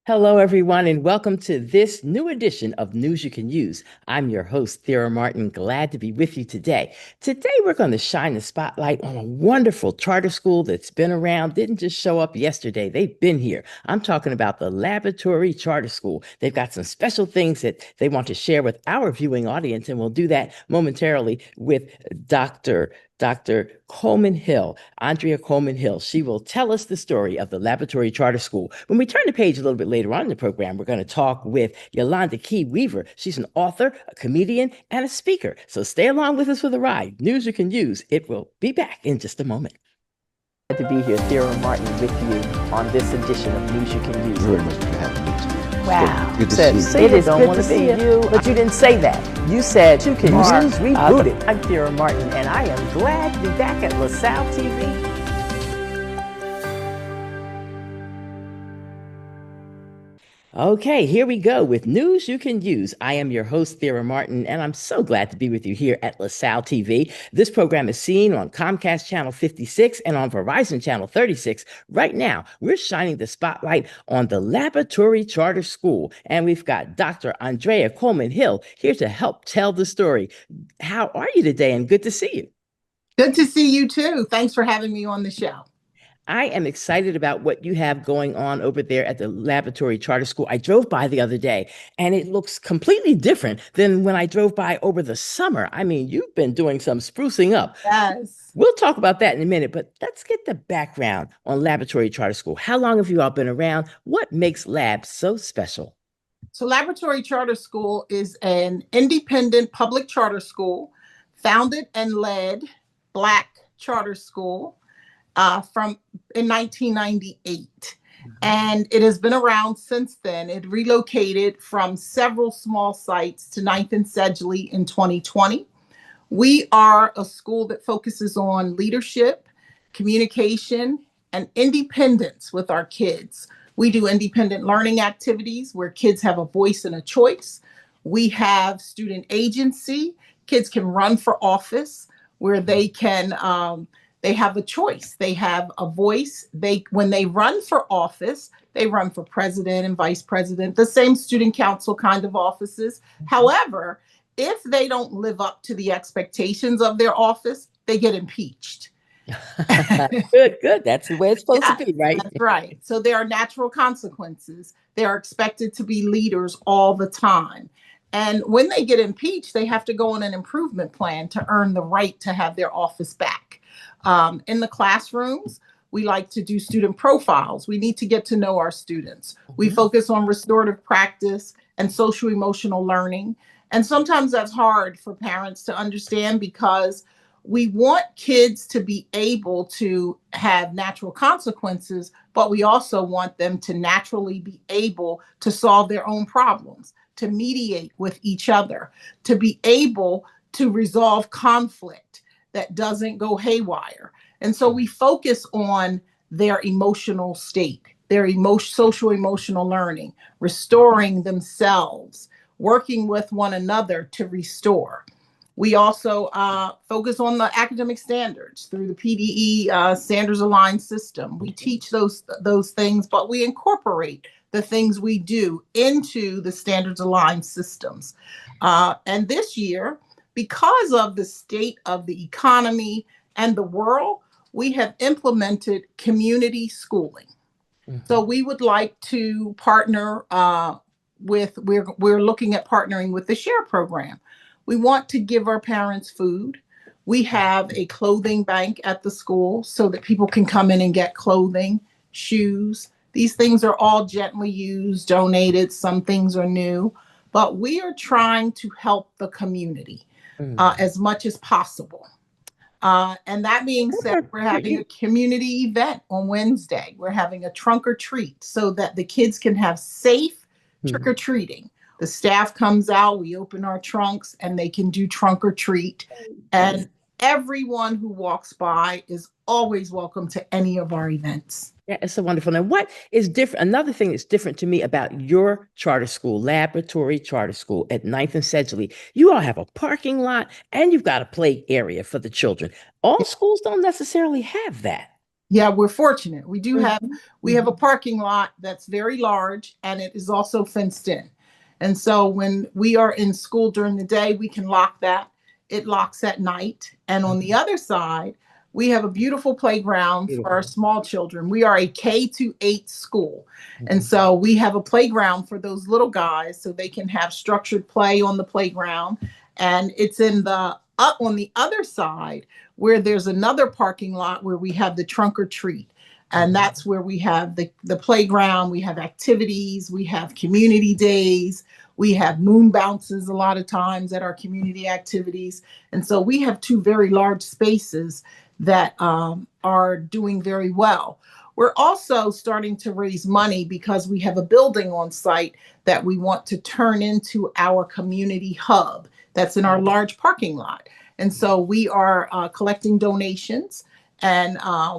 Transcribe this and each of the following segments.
Hello, everyone, and welcome to this new edition of News You Can Use. I'm your host, Thera Martin. Glad to be with you today. Today, we're going to shine the spotlight on a wonderful charter school that's been around, didn't just show up yesterday. They've been here. I'm talking about the Laboratory Charter School. They've got some special things that they want to share with our viewing audience, and we'll do that momentarily with Dr. Coleman Hill, Andrea Coleman Hill. She will tell us the story of the Laboratory Charter School. When we turn the page a little bit later on in the program, we're going to talk with Yolanda Key Weaver. She's an author, a comedian, and a speaker. So stay along with us for the ride. News You Can Use. It will be back in just a moment. Glad to be here, Thera Martin, with you on this edition of News You Can Use. Very much for having me. Wow. Good to see you. It is good to see you, but you didn't say that. You said you can use Rebooted. I'm Thera Martin, and I am glad to be back at LaSalle TV. Okay, here we go with News You Can Use. I am your host, Thera Martin, and I'm so glad to be with you here at LaSalle TV. This program is seen on Comcast Channel 56 and on Verizon Channel 36. Right now, we're shining the spotlight on the Laboratory Charter School, and we've got Dr. Andrea Coleman Hill here to help tell the story. How are you today? And good to see you. Good to see you too. Thanks for having me on the show. I am excited about what you have going on over there at the Laboratory Charter School. I drove by the other day, and it looks completely different than when I drove by over the summer. I mean, you've been doing some sprucing up. Yes. We'll talk about that in a minute, but let's get the background on Laboratory Charter School. How long have you all been around? What makes Lab so special? So Laboratory Charter School is an independent public charter school, founded and led Black charter school. From in 1998. And it has been around since then. It relocated from several small sites to 9th and Sedgley in 2020. We are a school that focuses on leadership, communication, and independence with our kids. We do independent learning activities where kids have a voice and a choice. We have student agency. Kids can run for office where they can they have a choice. They have a voice. When they run for office, they run for president and vice president, the same student council kind of offices. However, if they don't live up to the expectations of their office, they get impeached. Good. That's the way it's supposed to be, right? That's right. So there are natural consequences. They are expected to be leaders all the time. And when they get impeached, they have to go on an improvement plan to earn the right to have their office back. In the classrooms, we like to do student profiles. We need to get to know our students. We focus on restorative practice and social emotional learning. And sometimes that's hard for parents to understand because we want kids to be able to have natural consequences, but we also want them to naturally be able to solve their own problems, to mediate with each other, to be able to resolve conflict that doesn't go haywire. And so we focus on their emotional state, their social emotional learning, restoring themselves, working with one another to restore. We also focus on the academic standards through the PDE standards aligned system. We teach those things, but we incorporate the things we do into the standards aligned systems. And this year, because of the state of the economy and the world, we have implemented community schooling. So we would like to partner we're looking at partnering with the SHARE program. We want to give our parents food. We have a clothing bank at the school so that people can come in and get clothing, shoes. These things are all gently used, donated. Some things are new, but we are trying to help the community as much as possible. And that being said, we're having a community event on Wednesday. We're having a trunk or treat so that the kids can have safe trick or treating. The staff comes out, we open our trunks, and they can do trunk or treat. And everyone who walks by is always welcome to any of our events. Yeah, it's so wonderful. Now, what is different? Another thing that's different to me about your charter school, Laboratory Charter School at 9th and Sedgley, you all have a parking lot and you've got a play area for the children. All schools don't necessarily have that. Yeah, we're fortunate. We have a Mhm. parking lot that's very large and it is also fenced in. And so when we are in school during the day, we can lock that. It locks at night. And on the Mhm. other side, we have a beautiful playground for our Beautiful. small children. We are a K-8 school. And Mhm. so we have a playground for those little guys so they can have structured play on the playground. And it's in the up on the other side where there's another parking lot where we have the trunk or treat. And Mhm. that's where we have the playground, we have activities, we have community days, we have moon bounces a lot of times at our community activities. And so we have two very large spaces that are doing very well. We're also starting to raise money because we have a building on site that we want to turn into our community hub that's in our large parking lot. And so we are collecting donations and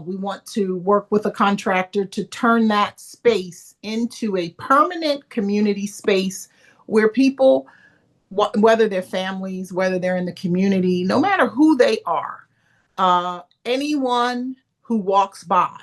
we want to work with a contractor to turn that space into a permanent community space where people, whether they're families, whether they're in the community, no matter who they are, anyone who walks by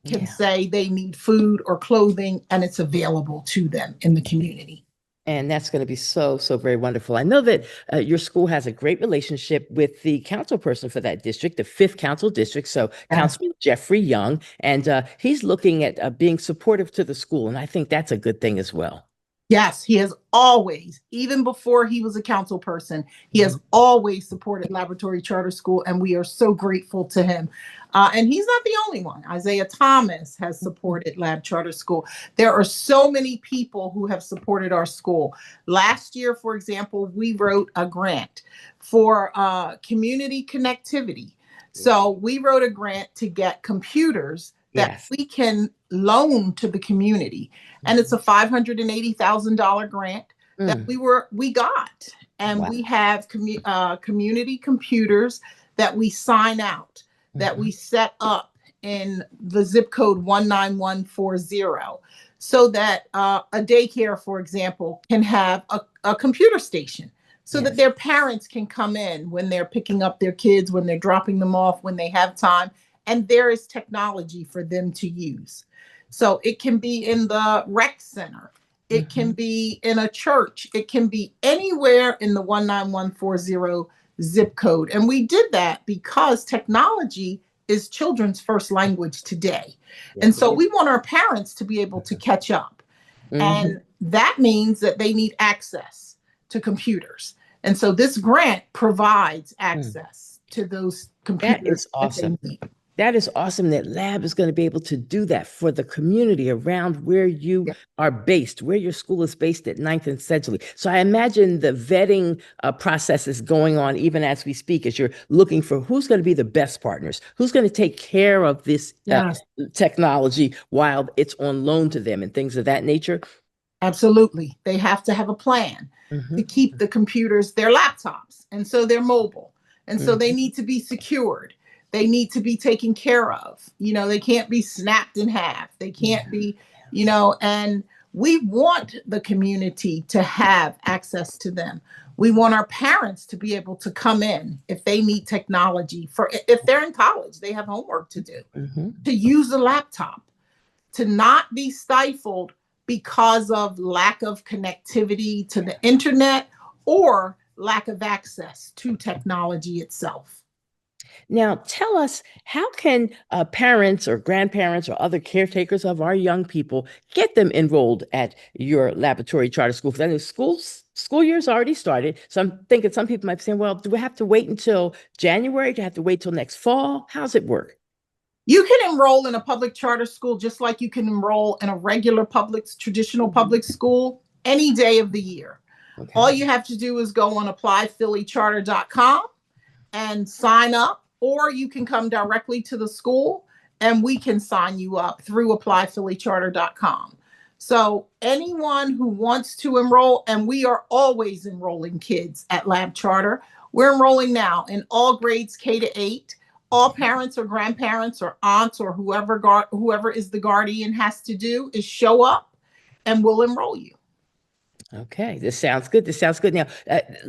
can Yeah. say they need food or clothing and it's available to them in the community. And that's going to be so, so very wonderful. I know that your school has a great relationship with the council person for that district, the fifth council district. So, Yes. Councilman Jeffrey Young, and he's looking at being supportive to the school. And I think that's a good thing as well. Yes, he has always, even before he was a council person, he has Mhm. always supported Laboratory Charter School, and we are so grateful to him. And he's not the only one. Isaiah Thomas has supported Lab Charter School. There are so many people who have supported our school. Last year, for example, we wrote a grant for community connectivity. So we wrote a grant to get computers that Yes. we can loan to the community, and it's Mhm. a $580,000 grant that Mm. we got, and we Wow. have community computers that we sign out, that we Mhm. set up in the zip code 19140, so that a daycare, for example, can have a computer station so that Yes. their parents can come in when they're picking up their kids, when they're dropping them off, when they have time, and there is technology for them to use. So it can be in the rec center. It can Mhm. be in a church. It can be anywhere in the 19140 zip code. And we did that because technology is children's first language today. And Yes, it so is. we want our parents to be able to catch up. Mhm. And that means that they need access to computers. And so this grant provides Mm. access to those That computers is that they awesome. need. That is awesome that Lab is going to be able to do that for the community around where you Yeah. are based, where your school is based at Ninth and Sedgley. So I imagine the vetting process is going on even as we speak, as you're looking for who's going to be the best partners, who's going to take care of this Yes. technology while it's on loan to them and things of that nature. Absolutely. They have to have a plan to Hmm. keep the computers, their laptops, and so they're mobile. And so they Hmm. need to be secured. They need to be taken care of. They can't be snapped in half. They can't Yeah. be, and we want the community to have access to them. We want our parents to be able to come in if they need technology for if they're in college, they have homework to do, Hmm. to use a laptop, to not be stifled because of lack of connectivity to the internet or lack of access to technology itself. Now, tell us, how can parents or grandparents or other caretakers of our young people get them enrolled at your laboratory charter school? Because I know school year's already started. So I'm thinking some people might be saying, well, do we have to wait until January? Do you have to wait till next fall? How's it work? You can enroll in a public charter school just like you can enroll in a regular public, traditional Mhm. public school any day of the year. All Okay. you have to do is go on applyphillycharter.com and sign up, or you can come directly to the school and we can sign you up through applyphillycharter.com. So anyone who wants to enroll, and we are always enrolling kids at Lab Charter. We're enrolling now in all grades K-8. All parents or grandparents or aunts or whoever is the guardian has to do is show up and we'll enroll you. Okay, this sounds good. This sounds good. Now,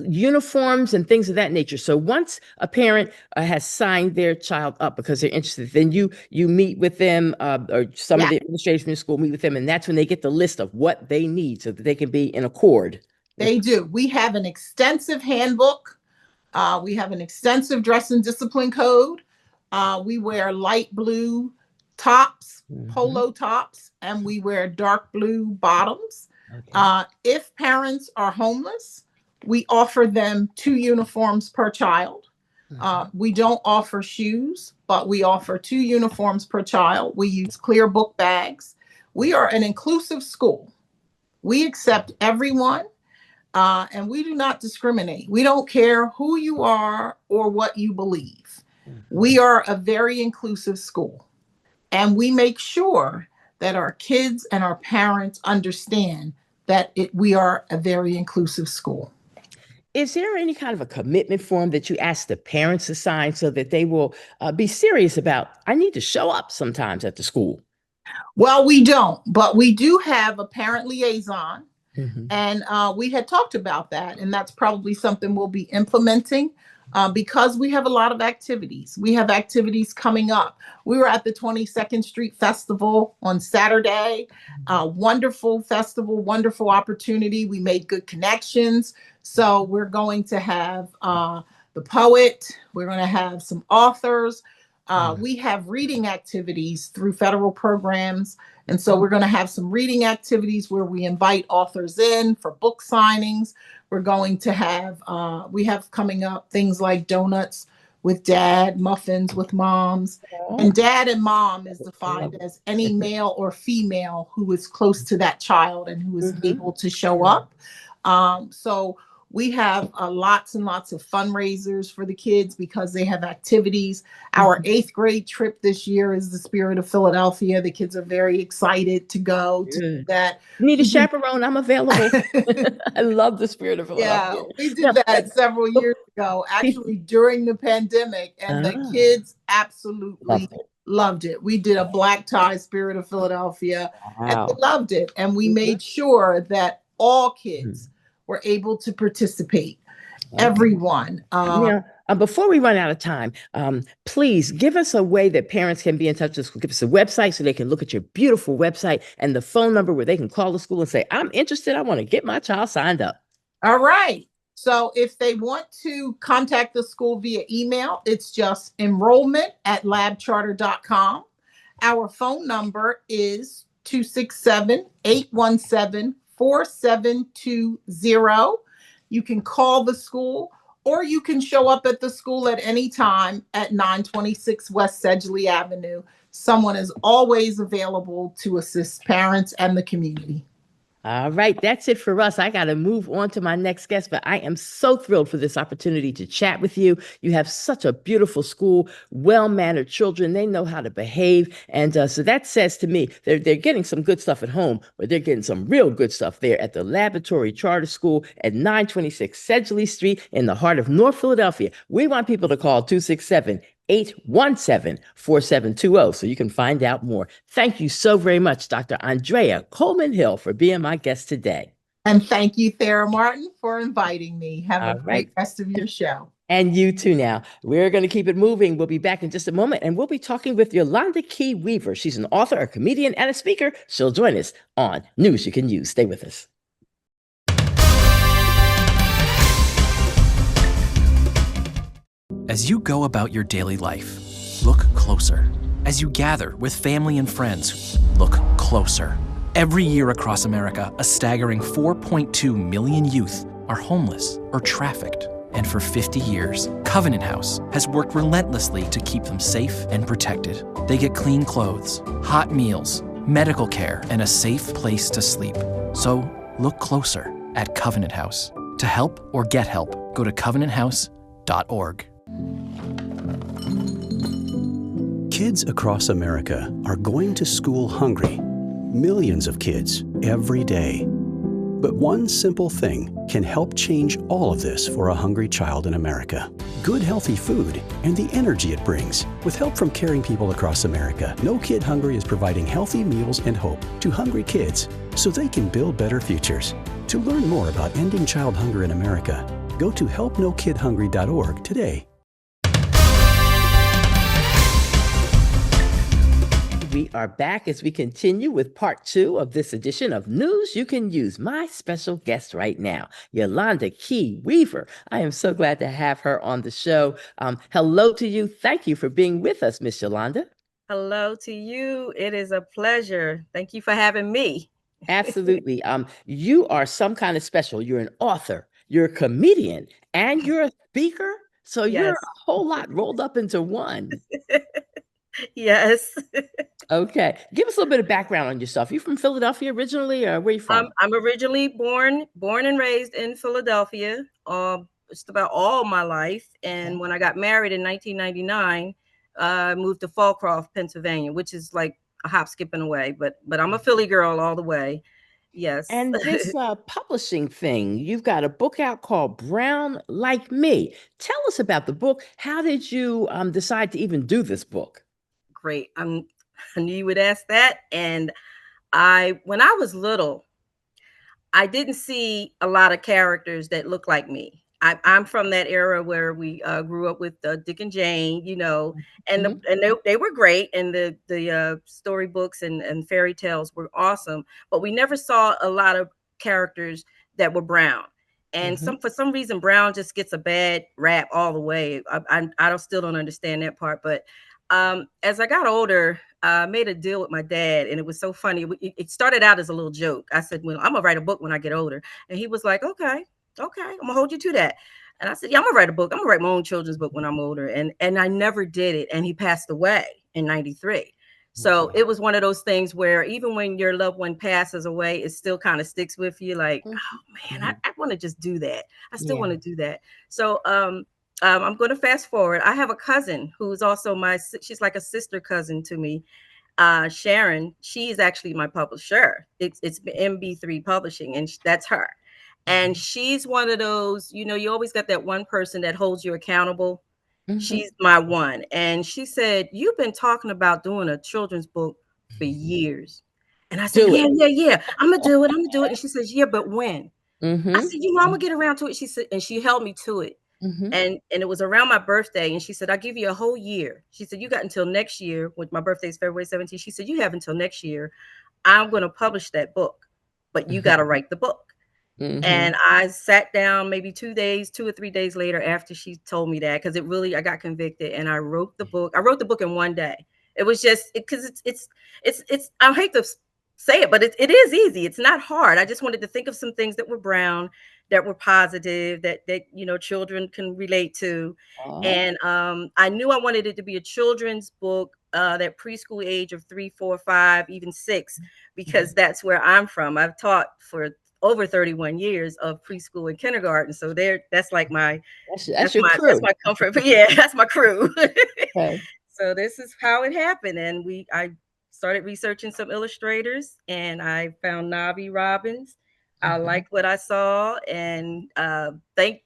uniforms and things of that nature. So once a parent has signed their child up because they're interested, then you meet with them, or some of Yeah, the administration in the school meet with them, and that's when they get the list of what they need so that they can be in accord with. they do. We have an extensive handbook. We have an extensive dress and discipline code. We wear light blue tops, Mhm. polo tops, and we wear dark blue bottoms. Okay. If parents are homeless, we offer them 2 uniforms per child. Mhm. We don't offer shoes, but we offer 2 uniforms per child. We use clear book bags. We are an inclusive school. We accept everyone, and we do not discriminate. We don't care who you are or what you believe. Mhm. We are a very inclusive school, and we make sure that our kids and our parents understand that we are a very inclusive school. Is there any kind of a commitment form that you ask the parents to sign so that they will be serious about, I need to show up sometimes at the school? Well, we don't, but we do have a parent liaison. Mhm. And we had talked about that, and that's probably something we'll be implementing because we have a lot of activities. We have activities coming up. We were at the 22nd Street Festival on Saturday. Wonderful festival, wonderful opportunity. We made good connections. So we're going to have the poet, we're going to have some authors. Mhm. We have reading activities through federal programs. And so we're going to have some reading activities where we invite authors in for book signings. We're going to have, we have coming up things like donuts with dad, muffins with moms. Oh, And dad and mom is I love defined as any male or female who is close to that child and who is it. able to show up. So we have lots and lots of fundraisers for the kids because they have activities. Our Mhm. 8th grade trip this year is the Spirit of Philadelphia. The kids are very excited to go to Good. that. Need a We did, chaperone? I'm available. I love the spirit of yeah, Philadelphia. we did Now, that several years ago, actually during the pandemic, and the ah, kids absolutely loved it. loved it. We did a black tie Spirit of Philadelphia, and they Wow. loved it. And we Mhm. made sure that all Mhm. kids were able to participate. Okay. Everyone. Now, before we run out of time, please give us a way that parents can be in touch with the school. Give us a website so they can look at your beautiful website and the phone number where they can call the school and say, I'm interested. I want to get my child signed up. All right. So if they want to contact the school via email, it's just enrollment@labcharter.com. Our phone number is 267-817-4720. You can call the school or you can show up at the school at any time at 926 West Sedgley Avenue. Someone is always available to assist parents and the community. All right, that's it for us. I got to move on to my next guest, but I am so thrilled for this opportunity to chat with you. You have such a beautiful school, well-mannered children. They know how to behave, and so that says to me they're getting some good stuff at home, but they're getting some real good stuff there at the Laboratory Charter School at 926 Sedgley Street in the heart of North Philadelphia. We want people to call 267 817 4720 so you can find out more. Thank you so very much, Dr. Andrea Coleman Hill, for being my guest today. And thank you, Thera Martin, for inviting me. Have a All great right. rest of your show. And you too now. We're going to keep it moving. We'll be back in just a moment and we'll be talking with Yolanda Key Weaver. She's an author, a comedian, and a speaker. She'll join us on News You Can Use. Stay with us. As you go about your daily life, look closer. As you gather with family and friends, look closer. Every year across America, a staggering 4.2 million youth are homeless or trafficked. And for 50 years, Covenant House has worked relentlessly to keep them safe and protected. They get clean clothes, hot meals, medical care, and a safe place to sleep. So look closer at Covenant House. To help or get help, go to covenanthouse.org. Kids across America are going to school hungry. Millions of kids every day. But one simple thing can help change all of this for a hungry child in America. Good, healthy food and the energy it brings. With help from caring people across America, No Kid Hungry is providing healthy meals and hope to hungry kids so they can build better futures. To learn more about ending child hunger in America, go to helpnokidhungry.org today. We are back as we continue with part 2 of this edition of News You Can Use. My special guest right now, Yolanda Key Weaver. I am so glad to have her on the show. Hello to you. Thank you for being with us, Miss Yolanda. Hello to you. It is a pleasure. Thank you for having me. Absolutely. You are some kind of special. You're an author, you're a comedian, and you're a speaker. So you're Yes. a whole lot rolled up into one. Yes. Okay. Give us a little bit of background on yourself. You from Philadelphia originally, or where you from? I'm originally born and raised in Philadelphia, just about all my life. And Okay. when I got married in 1999, I moved to Fallcroft, Pennsylvania, which is like a hop, skipping away. But I'm a Philly girl all the way. Yes. And this publishing thing, you've got a book out called Brown Like Me. Tell us about the book. How did you decide to even do this book? Great. I knew you would ask that. And when I was little, I didn't see a lot of characters that look like me. I'm from that era where we grew up with Dick and Jane, and Mhm. they were great, and the storybooks and fairy tales were awesome, but we never saw a lot of characters that were brown. And Mhm. for some reason, brown just gets a bad rap all the way. Still don't understand that part, but as I got older, I made a deal with my dad, and it was so funny. It started out as a little joke. I said, "Well, I'm gonna write a book when I get older," and he was like, "Okay, I'm gonna hold you to that." And I said, "Yeah, I'm gonna write a book. I'm gonna write my own children's book when I'm older." And I never did it. And he passed away in '93. So Okay. it was one of those things where even when your loved one passes away, it still kind of sticks with you. Like, Mhm. oh man, Mhm. I want to just do that. I still Yeah. want to do that. So I'm going to fast forward. I have a cousin who's also she's like a sister cousin to me. Sharon, she's actually my publisher. It's MB3 Publishing, and that's her. And Mhm. she's one of those, you always got that one person that holds you accountable. Mhm. She's my one. And she said, "You've been talking about doing a children's book for years." And I said, Do "Yeah, it. yeah, yeah. I'm gonna do it. I'm gonna do it." And she says, "Yeah, but when?" I Mhm. said, "I'm gonna get around to it." She said, and she held me to it. Mhm. And it was around my birthday, and she said, "I'll give you a whole year." She said, "You got until next year." With my birthday is February 17th. She said, "You have until next year. I'm going to publish that book, but you got to write the book." Mhm. And I sat down maybe 2 or 3 days later after she told me that, because I got convicted, and I wrote the book. I wrote the book in one day. It was just because it's I hate to say it, but it is easy. It's not hard. I just wanted to think of some things that were brown, that were positive, that children can relate to. Oh. And I knew I wanted it to be a children's book, that preschool age of 3, 4, 5, even 6, because Mhm. that's where I'm from. I've taught for over 31 years of preschool and kindergarten. So that's like That's your that's crew. my comfort. But yeah, that's my crew. Okay. So this is how it happened. And I started researching some illustrators, and I found Navi Robbins. I Mhm. liked what I saw, and thank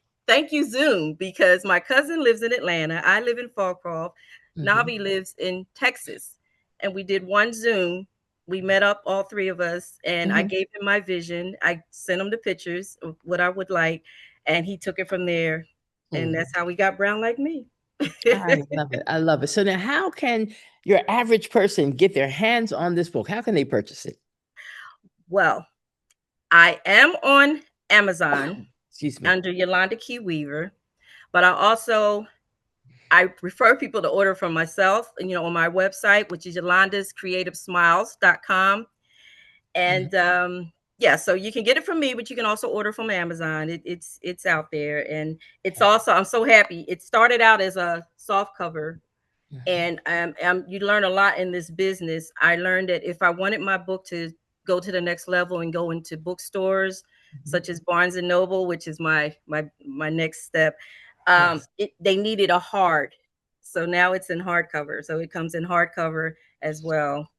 you, Zoom, because my cousin lives in Atlanta. I live in Fallcroft. Mhm. Navi lives in Texas. And we did one Zoom. We met up, all three of us, and I Mhm. gave him my vision. I sent him the pictures of what I would like, and he took it from there. And Mhm. that's how we got Brown Like Me. I love it. I love it. So now how can your average person get their hands on this book? How can they purchase it? Well, I am on Amazon Excuse me. under Yolanda Key Weaver, but I refer people to order from myself, on my website, which is yolandascreativesmiles.com. Mhm. And yeah, so you can get it from me, but you can also order from Amazon. It's out there, and it's also, I'm so happy. It started out as a soft cover, Mhm. and you learn a lot in this business. I learned that if I wanted my book to go to the next level and go into bookstores Mhm. such as Barnes and Noble, which is my next step, Yes. they needed a hard. So now it's in hardcover. So it comes in hardcover as well.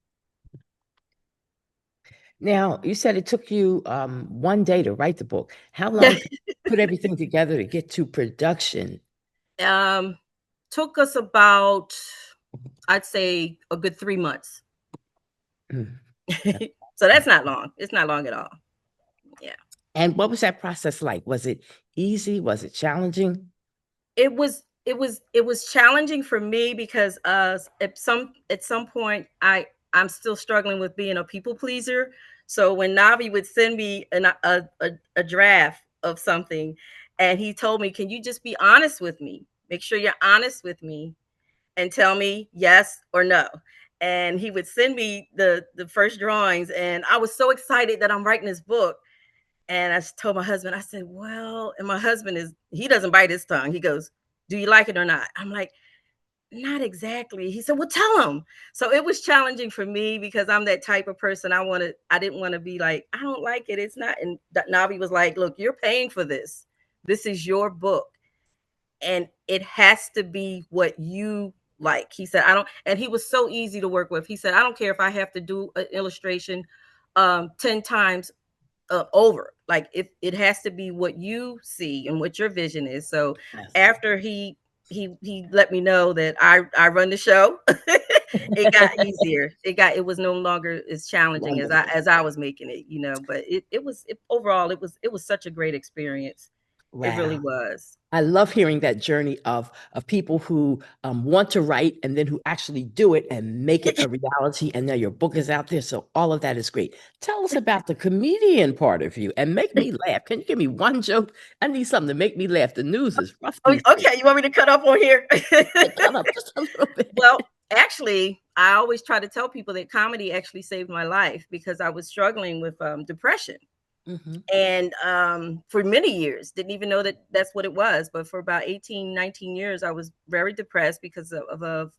Now, you said it took you one day to write the book. How long to put everything together to get to production? um, Took us about, I'd say, a good 3 months. Mm. So that's not long. It's not long at all. Yeah. And what was that process like? Was it easy? Was it challenging? It was challenging for me because at some point I'm still struggling with being a people pleaser. So when Navi would send me a draft of something, and he told me, "Can you just be honest with me? Make sure you're honest with me and tell me yes or no." And he would send me the first drawings, and I was so excited that I'm writing this book. And I told my husband, I said, well, and my husband he doesn't bite his tongue. He goes, do you like it or not? I'm like, not exactly. He said, well, tell him. So it was challenging for me because I'm that type of person. I didn't want to be like, I don't like it. It's not. And Navi was like, look, you're paying for this. This is your book. And it has to be what you like. He said, I don't, and he was so easy to work with. He said, I don't care if I have to do an illustration 10 times over. Like it has to be what you see and what your vision is. So Yes. after he let me know that I run the show, it got easier. It was no longer as challenging Wonderful. as I was making it, but overall it was such a great experience. It really Wow. was. I love hearing that journey of people who want to write and then who actually do it and make it a reality. And now your book is out there. So all of that is great. Tell us about the comedian part of you and make me laugh. Can you give me one joke? I need something to make me laugh. The news is rough Oh, these days. okay, you want me to cut up on here? Cut up just a little bit. Well, actually, I always try to tell people that comedy actually saved my life because I was struggling with depression. Mhm. And for many years didn't even know that that's what it was, but for about 18, 19 years I was very depressed because of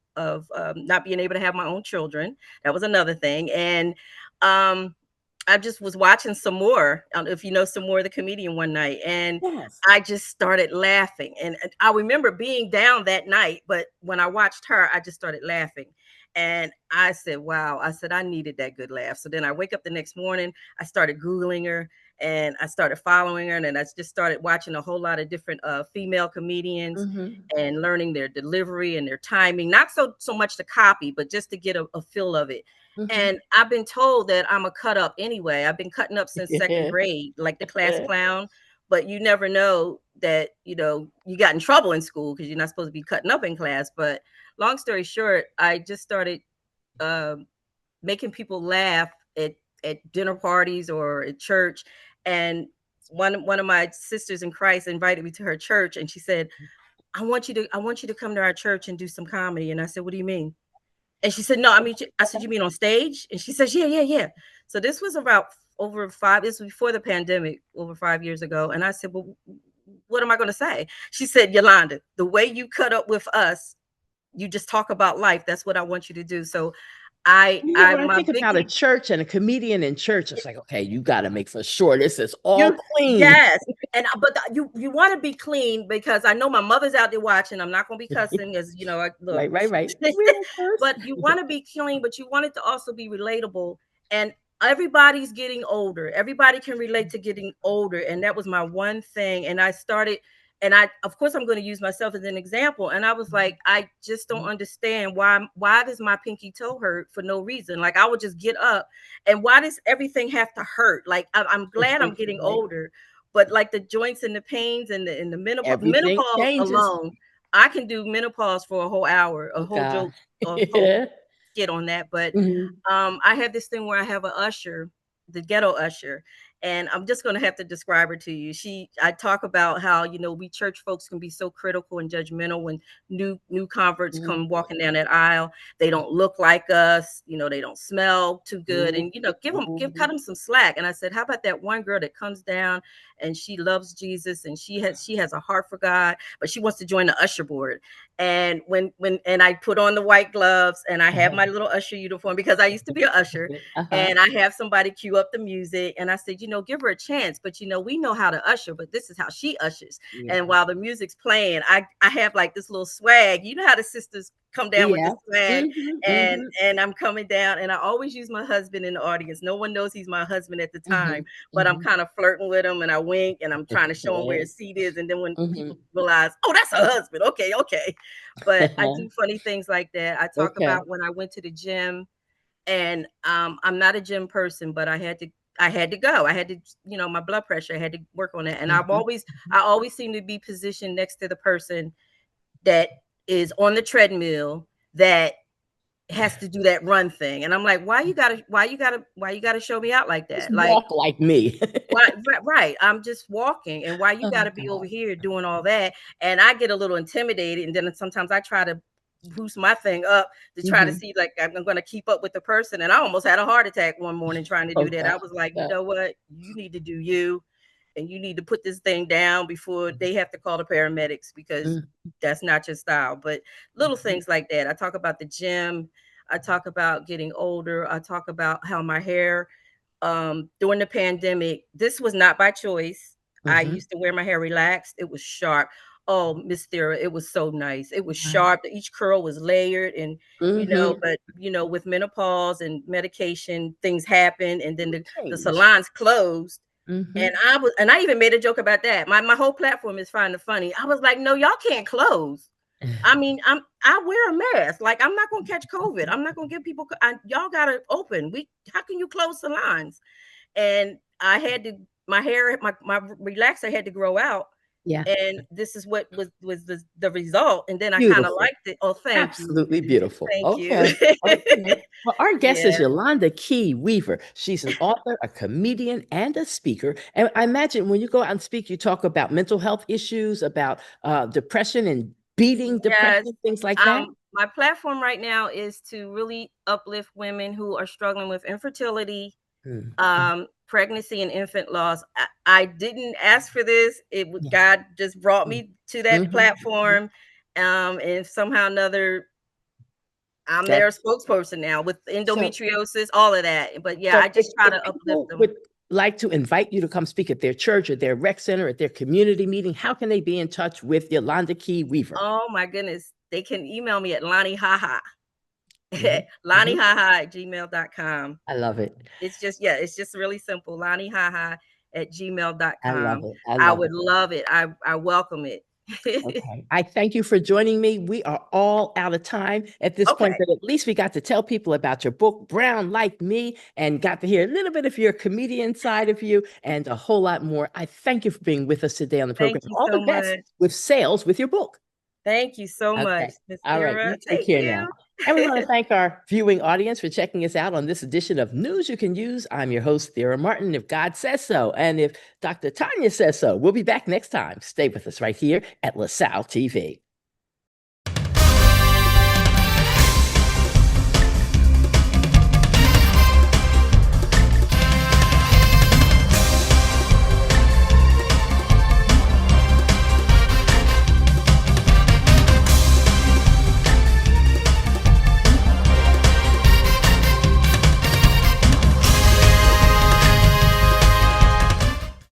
not being able to have my own children. That was another thing. And I just was watching some more, if you know some more, the comedian, one night, and Yes. I just started laughing. And I remember being down that night, but when I watched her, I just started laughing. And I said, wow, I said, I needed that good laugh. So then I wake up the next morning, I started Googling her and I started following her. And then I just started watching a whole lot of different female comedians Mhm. and learning their delivery and their timing, not so much to copy, but just to get a feel of it. Mhm. And I've been told that I'm a cut up anyway. I've been cutting up since second grade, like the class clown. But you never know that, you got in trouble in school because you're not supposed to be cutting up in class. But long story short, I just started making people laugh at dinner parties or at church. And one of my sisters in Christ invited me to her church, and she said, I want you to come to our church and do some comedy. And I said, what do you mean? And she said, no, I said, you mean on stage? And she says, yeah, yeah, yeah. So this was about this was before the pandemic, over 5 years ago. And I said, well, what am I going to say? She said, Yolanda, the way you cut up with us, you just talk about life. That's what I want you to do. So When I my think big about a thing. church and a comedian in church, it's like, okay, you got to make for sure this is all clean. Yes, and but you want to be clean because I know my mother's out there watching. I'm not going to be cussing, as you know. Look, Right, right, right. We don't curse. but you want to be clean, but you want it to also be relatable. And everybody's getting older. Everybody can relate to getting older, and that was my one thing. And I started, and of course, I'm going to use myself as an example. And I was like, I just don't understand why does my pinky toe hurt for no reason? Like I would just get up, and why does everything have to hurt? Like I'm glad I'm getting Right. older, but like the joints and the pains and the Everything menopause changes. alone, I can do menopause for a whole hour, a Oh whole God. joke, a whole skit on that. But Mhm. I have this thing where I have an usher, the ghetto usher, and I'm just going to have to describe her to you. I talk about how, we church folks can be so critical and judgmental when new converts Mhm. come walking down that aisle. They don't look like us, they don't smell too good, Mhm. and cut Mhm. them some slack. And I said, how about that one girl that comes down and she loves Jesus and she has a heart for God, but she wants to join the usher board. And and I put on the white gloves and I have my little usher uniform because I used to be an usher, Uh-huh. and I have somebody cue up the music, and I said, give her a chance, but we know how to usher, but this is how she ushers. Yeah. And while the music's playing, I have like this little swag. You know how the sisters come down with the Yeah. swag, Mhm. and Mhm. I'm coming down, and I always use my husband in the audience. No one knows he's my husband at the time, Mhm. but I'm Mhm. kind of flirting with him, and I wink, and I'm trying to show him where his seat is, and then when people Mhm. realize, oh, that's her husband, okay, okay. But I do funny things like that. I talk Okay. about when I went to the gym, and I'm not a gym person, but I had to I had to go. I had to, my blood pressure, I had to work on that. And I Mhm. always seem to be positioned next to the person that is on the treadmill that has to do that run thing. And I'm like, why you gotta show me out like Just that? Like, walk like me. why, right. I'm just walking. And why you Oh gotta be over God. here doing all that? And I get a little intimidated. And then sometimes I try to boost my thing up to try to Mhm. see like I'm gonna keep up with the person. And I almost had a heart attack one morning trying to Oh do that. God. I was like, you Yeah. know what? You need to do you, and you need to put this thing down before they have to call the paramedics, because Mm. that's not your style. But little Mhm. things like that. I talk about the gym. I talk about getting older. I talk about how my hair, during the pandemic, this was not by choice. I Mhm. used to wear my hair relaxed. It was sharp. Oh, Miss Thera, it was so nice. It was Wow. sharp. Each curl was layered, and Mhm. but with menopause and medication, things happen, and then the Change. salons closed. And Mhm. I even made a joke about that. My whole platform is Find the Funny. I was like, no, y'all can't close. I mean, I wear a mask. Like, I'm not gonna catch COVID. I'm not gonna give people. Y'all gotta open. How can you close the lines? And I had to. My hair, my relaxer had to grow out, Yeah. and this is what was the result. And then I kind of Beautiful. liked it. Oh, thank you, Absolutely beautiful. thank you. Okay. Okay. Well, our guest is Yeah. Yolanda Key Weaver. She's an author, a comedian, and a speaker. And I imagine when you go out and speak, you talk about mental health issues, about depression and beating Yes. depression, things like that. My platform right now is to really uplift women who are struggling with infertility, Mm, pregnancy, and infant loss. I didn't ask for this. yeah. God just brought Mm, me to that mhm, mhm. platform. And somehow or another, I'm That their spokesperson now with so endometriosis, all of that. But yeah, so I just try if to uplift people them. would like to invite you to come speak at their church or their rec center, at their community meeting, how can they be in touch with Yolanda Key Weaver? Oh my goodness. They can email me at Lonnie Haha. Mhm, Lonnie mhm. Haha at gmail.com. I love it. It's just really simple. Lonnie Haha at I love gmail.com. it. I I love would it. love it. I welcome it. Okay. I thank you for joining me. We are all out of time at this point, Okay. but at least we got to tell people about your book, Brown Like Me, and got to hear a little bit of your comedian side of you and a whole lot more. I thank you for being with us today on the program. Thank you All so the best much. with sales with your book. Thank you so much, Okay. Miss All right. Thera. You take Thank care now. you. And we want to thank our viewing audience for checking us out on this edition of News You Can Use. I'm your host, Thera Martin, if God says so. And if Dr. Tanya says so, we'll be back next time. Stay with us right here at LaSalle TV.